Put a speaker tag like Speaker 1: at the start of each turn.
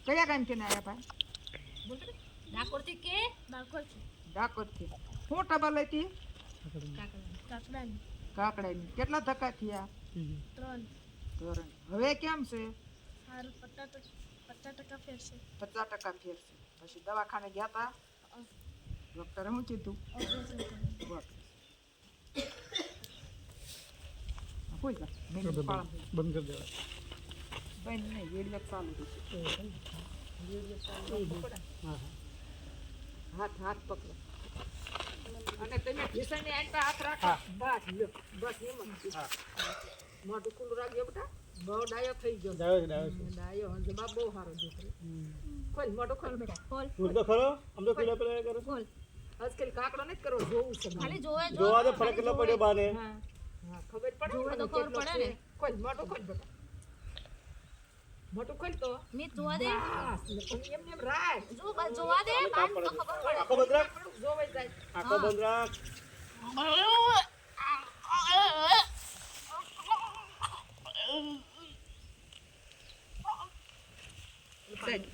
Speaker 1: કયા ગામથી ને આયા ભાઈ?
Speaker 2: ડાકોરથી કે
Speaker 1: ડાકોરથી. હું ટબલ હતી? કાકડાની. કેટલા ધક્કા થયા? 3. હવે કેમ છે?
Speaker 3: 50% ફેરશે.
Speaker 1: 50% ફેર છે. પછી દવાખાને ગયા તા? ડોક્ટરે શું કીધું? કોઈ જા
Speaker 4: બંધ કરી દેવા.
Speaker 1: બંધ નહીં, વેડિયો ચાલુ રહેશે. હાથ પકડો અને તમે ભીષણની આંટા હાથ રાખો. બસ લ્યો, બસ એમ જ. મોઢું ખુલ્લું રાખજો બેટા. બહુ ડાયો થઈ ગયો. ડાયો હંજો બાપ બહુ સારો દીકરો. ખોલ મોઢું ખોલ બેટા. ખોલ
Speaker 4: તો ખરો આમ તો પેલા પેલા કરો.
Speaker 1: ખોલ. આજકાલ કાકડો નથી કરવો, જોવું છે.
Speaker 2: ખાલી જોવે
Speaker 4: જોવા દે ફરક કેટલો પડ્યો બાને.
Speaker 1: હા ખબર પડે
Speaker 2: જોવે તો ખબર પડે ને.
Speaker 1: ખોલ મોઢું ખોલ બેટા. મોટું ખોલ તો
Speaker 2: મી જોવા દે
Speaker 1: એમ રાખ.
Speaker 2: જો બસ જોવા દે બાન તો ખબર પડે.
Speaker 4: આખો બંધ રાખ.
Speaker 1: જોવાઈ જાય.
Speaker 4: આખો બંધ રાખ.
Speaker 1: સાઈડ